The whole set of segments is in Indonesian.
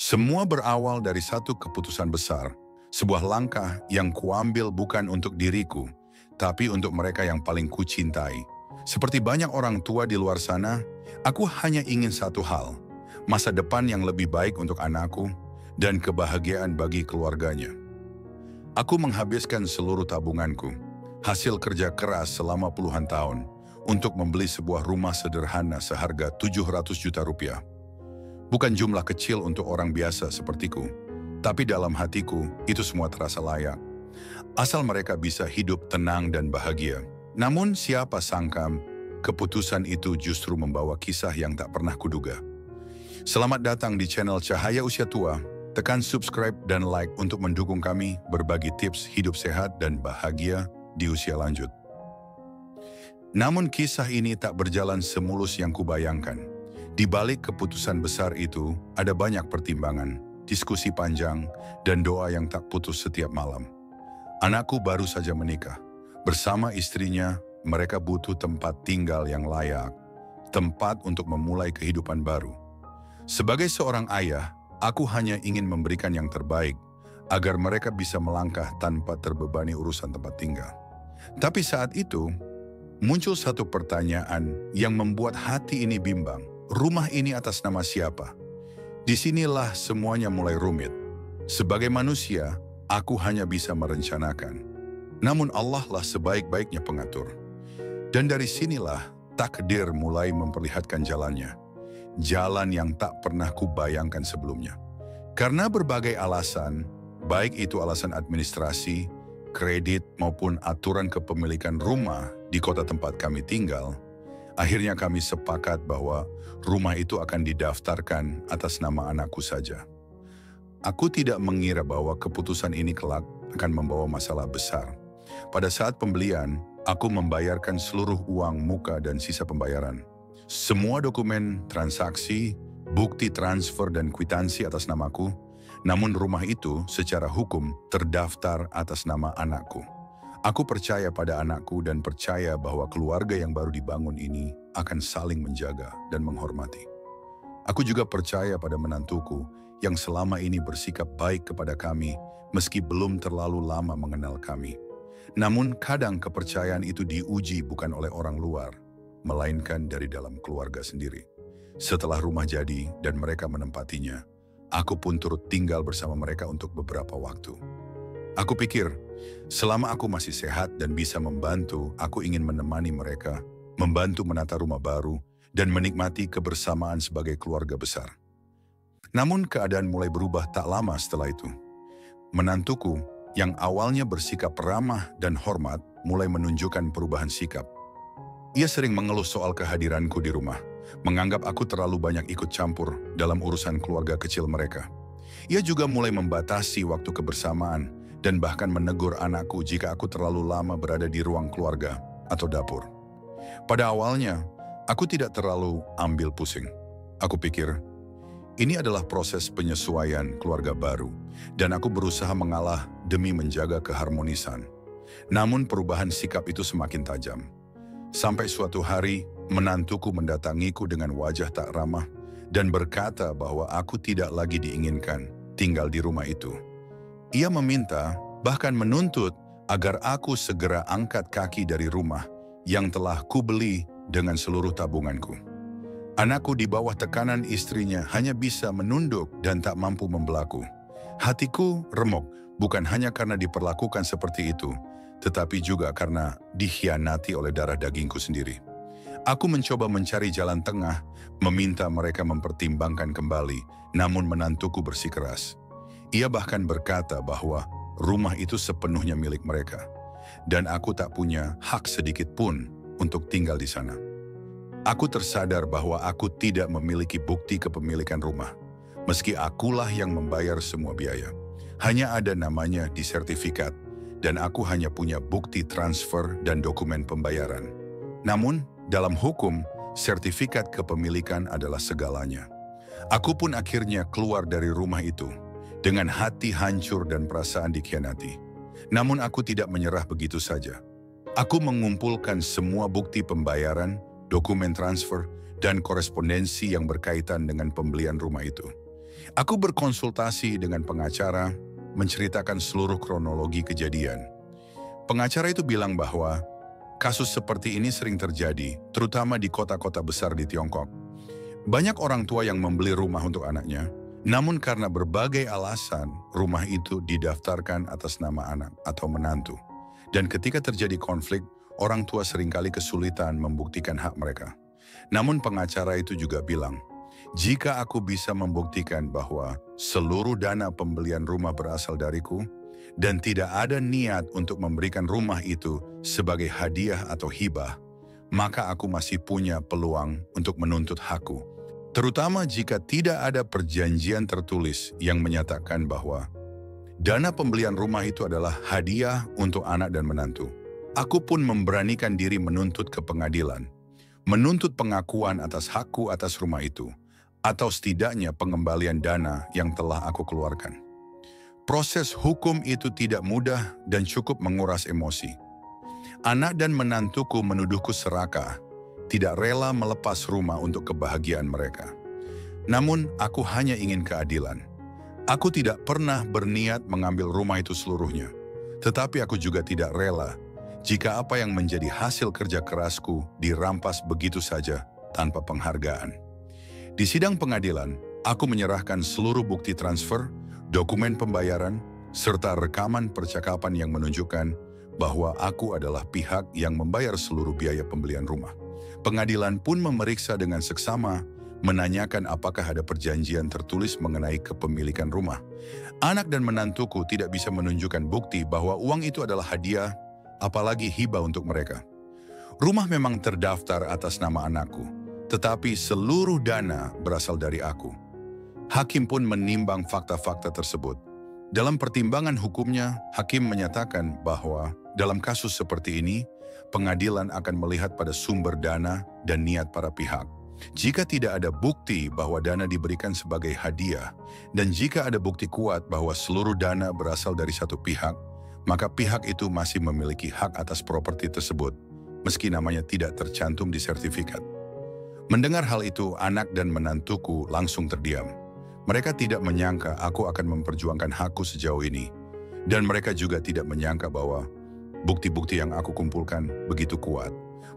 Semua berawal dari satu keputusan besar, sebuah langkah yang kuambil bukan untuk diriku, tapi untuk mereka yang paling kucintai. Seperti banyak orang tua di luar sana, aku hanya ingin satu hal, masa depan yang lebih baik untuk anakku dan kebahagiaan bagi keluarganya. Aku menghabiskan seluruh tabunganku, hasil kerja keras selama puluhan tahun, untuk membeli sebuah rumah sederhana seharga 700 juta rupiah. Bukan jumlah kecil untuk orang biasa sepertiku, tapi dalam hatiku itu semua terasa layak. Asal mereka bisa hidup tenang dan bahagia. Namun siapa sangka keputusan itu justru membawa kisah yang tak pernah kuduga. Selamat datang di channel Cahaya Usia Tua. Tekan subscribe dan like untuk mendukung kami berbagi tips hidup sehat dan bahagia di usia lanjut. Namun kisah ini tak berjalan semulus yang kubayangkan. Di balik keputusan besar itu, ada banyak pertimbangan, diskusi panjang, dan doa yang tak putus setiap malam. Anakku baru saja menikah. Bersama istrinya, mereka butuh tempat tinggal yang layak, tempat untuk memulai kehidupan baru. Sebagai seorang ayah, aku hanya ingin memberikan yang terbaik, agar mereka bisa melangkah tanpa terbebani urusan tempat tinggal. Tapi saat itu, muncul satu pertanyaan yang membuat hati ini bimbang. Rumah ini atas nama siapa? Disinilah semuanya mulai rumit. Sebagai manusia, aku hanya bisa merencanakan. Namun Allah lah sebaik-baiknya pengatur. Dan dari sinilah takdir mulai memperlihatkan jalannya. Jalan yang tak pernah kubayangkan sebelumnya. Karena berbagai alasan, baik itu alasan administrasi, kredit maupun aturan kepemilikan rumah di kota tempat kami tinggal, akhirnya kami sepakat bahwa rumah itu akan didaftarkan atas nama anakku saja. Aku tidak mengira bahwa keputusan ini kelak akan membawa masalah besar. Pada saat pembelian, aku membayarkan seluruh uang muka dan sisa pembayaran. Semua dokumen, transaksi, bukti transfer dan kwitansi atas namaku, namun rumah itu secara hukum terdaftar atas nama anakku. Aku percaya pada anakku dan percaya bahwa keluarga yang baru dibangun ini akan saling menjaga dan menghormati. Aku juga percaya pada menantuku yang selama ini bersikap baik kepada kami meski belum terlalu lama mengenal kami. Namun kadang kepercayaan itu diuji bukan oleh orang luar, melainkan dari dalam keluarga sendiri. Setelah rumah jadi dan mereka menempatinya, aku pun turut tinggal bersama mereka untuk beberapa waktu. Aku pikir, selama aku masih sehat dan bisa membantu, aku ingin menemani mereka, membantu menata rumah baru, dan menikmati kebersamaan sebagai keluarga besar. Namun keadaan mulai berubah tak lama setelah itu. Menantuku, yang awalnya bersikap ramah dan hormat, mulai menunjukkan perubahan sikap. Ia sering mengeluh soal kehadiranku di rumah, menganggap aku terlalu banyak ikut campur dalam urusan keluarga kecil mereka. Ia juga mulai membatasi waktu kebersamaan, dan bahkan menegur anakku jika aku terlalu lama berada di ruang keluarga atau dapur. Pada awalnya, aku tidak terlalu ambil pusing. Aku pikir, ini adalah proses penyesuaian keluarga baru, dan aku berusaha mengalah demi menjaga keharmonisan. Namun perubahan sikap itu semakin tajam. Sampai suatu hari, menantuku mendatangiku dengan wajah tak ramah dan berkata bahwa aku tidak lagi diinginkan tinggal di rumah itu. Ia meminta, bahkan menuntut, agar aku segera angkat kaki dari rumah yang telah kubeli dengan seluruh tabunganku. Anakku di bawah tekanan istrinya hanya bisa menunduk dan tak mampu membelaku. Hatiku remuk, bukan hanya karena diperlakukan seperti itu, tetapi juga karena dikhianati oleh darah dagingku sendiri. Aku mencoba mencari jalan tengah, meminta mereka mempertimbangkan kembali, namun menantuku bersikeras. Ia bahkan berkata bahwa rumah itu sepenuhnya milik mereka, dan aku tak punya hak sedikit pun untuk tinggal di sana. Aku tersadar bahwa aku tidak memiliki bukti kepemilikan rumah, meski akulah yang membayar semua biaya. Hanya ada namanya di sertifikat, dan aku hanya punya bukti transfer dan dokumen pembayaran. Namun, dalam hukum, sertifikat kepemilikan adalah segalanya. Aku pun akhirnya keluar dari rumah itu, dengan hati hancur dan perasaan dikhianati. Namun aku tidak menyerah begitu saja. Aku mengumpulkan semua bukti pembayaran, dokumen transfer, dan korespondensi yang berkaitan dengan pembelian rumah itu. Aku berkonsultasi dengan pengacara, menceritakan seluruh kronologi kejadian. Pengacara itu bilang bahwa kasus seperti ini sering terjadi, terutama di kota-kota besar di Tiongkok. Banyak orang tua yang membeli rumah untuk anaknya, namun karena berbagai alasan, rumah itu didaftarkan atas nama anak atau menantu. Dan ketika terjadi konflik, orang tua seringkali kesulitan membuktikan hak mereka. Namun pengacara itu juga bilang, jika aku bisa membuktikan bahwa seluruh dana pembelian rumah berasal dariku dan tidak ada niat untuk memberikan rumah itu sebagai hadiah atau hibah, maka aku masih punya peluang untuk menuntut hakku. Terutama jika tidak ada perjanjian tertulis yang menyatakan bahwa dana pembelian rumah itu adalah hadiah untuk anak dan menantu. Aku pun memberanikan diri menuntut ke pengadilan, menuntut pengakuan atas hakku atas rumah itu, atau setidaknya pengembalian dana yang telah aku keluarkan. Proses hukum itu tidak mudah dan cukup menguras emosi. Anak dan menantuku menuduhku serakah, tidak rela melepas rumah untuk kebahagiaan mereka. Namun, aku hanya ingin keadilan. Aku tidak pernah berniat mengambil rumah itu seluruhnya, tetapi aku juga tidak rela jika apa yang menjadi hasil kerja kerasku dirampas begitu saja tanpa penghargaan. Di sidang pengadilan, aku menyerahkan seluruh bukti transfer, dokumen pembayaran, serta rekaman percakapan yang menunjukkan bahwa aku adalah pihak yang membayar seluruh biaya pembelian rumah. Pengadilan pun memeriksa dengan seksama, menanyakan apakah ada perjanjian tertulis mengenai kepemilikan rumah. Anak dan menantuku tidak bisa menunjukkan bukti bahwa uang itu adalah hadiah, apalagi hibah untuk mereka. Rumah memang terdaftar atas nama anakku, tetapi seluruh dana berasal dari aku. Hakim pun menimbang fakta-fakta tersebut. Dalam pertimbangan hukumnya, hakim menyatakan bahwa dalam kasus seperti ini, pengadilan akan melihat pada sumber dana dan niat para pihak. Jika tidak ada bukti bahwa dana diberikan sebagai hadiah, dan jika ada bukti kuat bahwa seluruh dana berasal dari satu pihak, maka pihak itu masih memiliki hak atas properti tersebut, meski namanya tidak tercantum di sertifikat. Mendengar hal itu, anak dan menantuku langsung terdiam. Mereka tidak menyangka aku akan memperjuangkan hakku sejauh ini, dan mereka juga tidak menyangka bahwa bukti-bukti yang aku kumpulkan begitu kuat.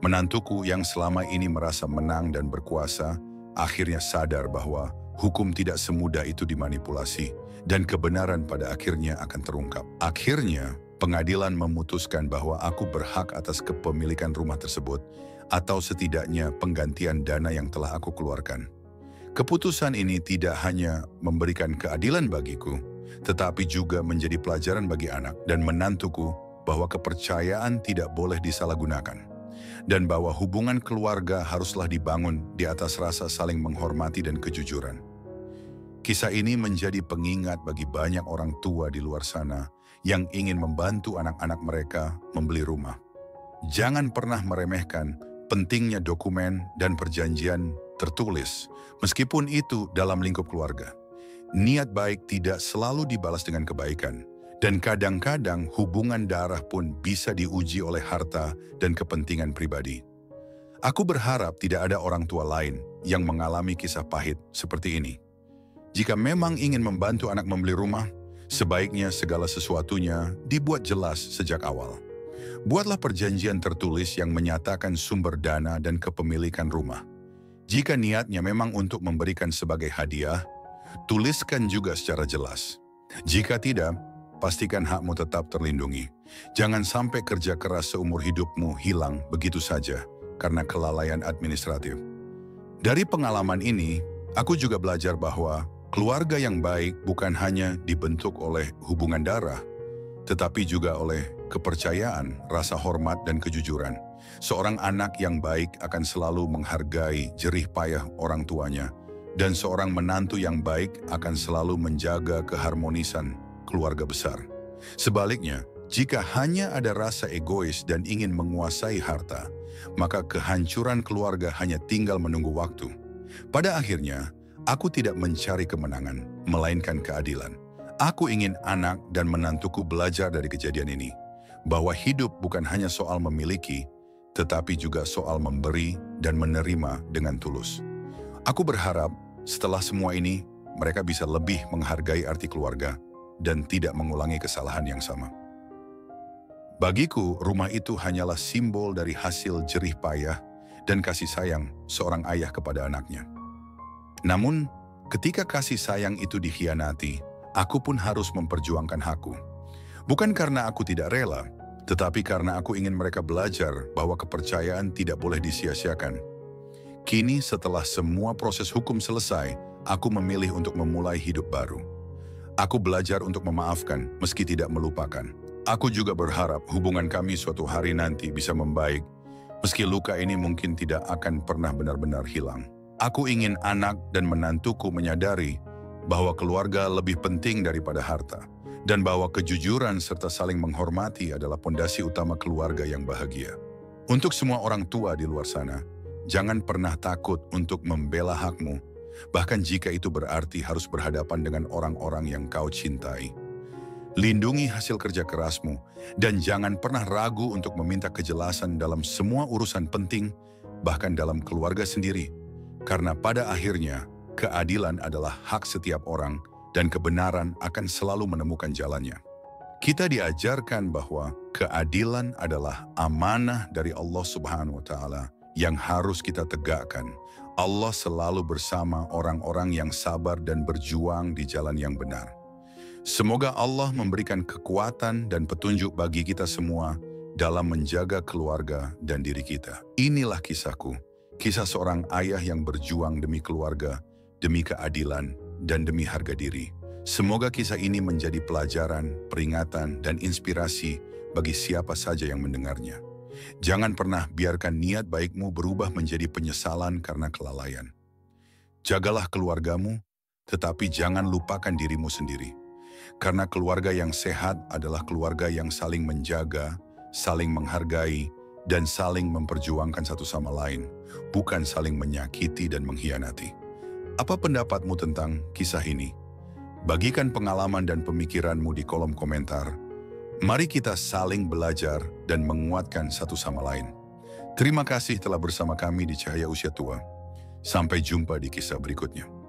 Menantuku yang selama ini merasa menang dan berkuasa, akhirnya sadar bahwa hukum tidak semudah itu dimanipulasi, dan kebenaran pada akhirnya akan terungkap. Akhirnya, pengadilan memutuskan bahwa aku berhak atas kepemilikan rumah tersebut, atau setidaknya penggantian dana yang telah aku keluarkan. Keputusan ini tidak hanya memberikan keadilan bagiku, tetapi juga menjadi pelajaran bagi anak dan menantuku bahwa kepercayaan tidak boleh disalahgunakan, dan bahwa hubungan keluarga haruslah dibangun di atas rasa saling menghormati dan kejujuran. Kisah ini menjadi pengingat bagi banyak orang tua di luar sana yang ingin membantu anak-anak mereka membeli rumah. Jangan pernah meremehkan pentingnya dokumen dan perjanjian tertulis, meskipun itu dalam lingkup keluarga. Niat baik tidak selalu dibalas dengan kebaikan, dan kadang-kadang hubungan darah pun bisa diuji oleh harta dan kepentingan pribadi. Aku berharap tidak ada orang tua lain yang mengalami kisah pahit seperti ini. Jika memang ingin membantu anak membeli rumah, sebaiknya segala sesuatunya dibuat jelas sejak awal. Buatlah perjanjian tertulis yang menyatakan sumber dana dan kepemilikan rumah. Jika niatnya memang untuk memberikan sebagai hadiah, tuliskan juga secara jelas. Jika tidak, pastikan hakmu tetap terlindungi. Jangan sampai kerja keras seumur hidupmu hilang begitu saja karena kelalaian administratif. Dari pengalaman ini, aku juga belajar bahwa keluarga yang baik bukan hanya dibentuk oleh hubungan darah, tetapi juga oleh kepercayaan, rasa hormat, dan kejujuran. Seorang anak yang baik akan selalu menghargai jerih payah orang tuanya, dan seorang menantu yang baik akan selalu menjaga keharmonisan keluarga besar. Sebaliknya, jika hanya ada rasa egois dan ingin menguasai harta, maka kehancuran keluarga hanya tinggal menunggu waktu. Pada akhirnya, aku tidak mencari kemenangan, melainkan keadilan. Aku ingin anak dan menantuku belajar dari kejadian ini, bahwa hidup bukan hanya soal memiliki, tetapi juga soal memberi dan menerima dengan tulus. Aku berharap setelah semua ini, mereka bisa lebih menghargai arti keluarga dan tidak mengulangi kesalahan yang sama. Bagiku, rumah itu hanyalah simbol dari hasil jerih payah dan kasih sayang seorang ayah kepada anaknya. Namun, ketika kasih sayang itu dikhianati, aku pun harus memperjuangkan hakku. Bukan karena aku tidak rela, tetapi karena aku ingin mereka belajar bahwa kepercayaan tidak boleh disia-siakan. Kini setelah semua proses hukum selesai, aku memilih untuk memulai hidup baru. Aku belajar untuk memaafkan meski tidak melupakan. Aku juga berharap hubungan kami suatu hari nanti bisa membaik, meski luka ini mungkin tidak akan pernah benar-benar hilang. Aku ingin anak dan menantuku menyadari bahwa keluarga lebih penting daripada harta, dan bahwa kejujuran serta saling menghormati adalah pondasi utama keluarga yang bahagia. Untuk semua orang tua di luar sana, jangan pernah takut untuk membela hakmu, bahkan jika itu berarti harus berhadapan dengan orang-orang yang kau cintai. Lindungi hasil kerja kerasmu, dan jangan pernah ragu untuk meminta kejelasan dalam semua urusan penting, bahkan dalam keluarga sendiri. Karena pada akhirnya, keadilan adalah hak setiap orang, dan kebenaran akan selalu menemukan jalannya. Kita diajarkan bahwa keadilan adalah amanah dari Allah Subhanahu wa Ta'ala yang harus kita tegakkan. Allah selalu bersama orang-orang yang sabar dan berjuang di jalan yang benar. Semoga Allah memberikan kekuatan dan petunjuk bagi kita semua dalam menjaga keluarga dan diri kita. Inilah kisahku, kisah seorang ayah yang berjuang demi keluarga, demi keadilan, dan demi harga diri. Semoga kisah ini menjadi pelajaran, peringatan, dan inspirasi bagi siapa saja yang mendengarnya. Jangan pernah biarkan niat baikmu berubah menjadi penyesalan karena kelalaian. Jagalah keluargamu, tetapi jangan lupakan dirimu sendiri. Karena keluarga yang sehat adalah keluarga yang saling menjaga, saling menghargai, dan saling memperjuangkan satu sama lain, bukan saling menyakiti dan mengkhianati. Apa pendapatmu tentang kisah ini? Bagikan pengalaman dan pemikiranmu di kolom komentar. Mari kita saling belajar dan menguatkan satu sama lain. Terima kasih telah bersama kami di Cahaya Usia Tua. Sampai jumpa di kisah berikutnya.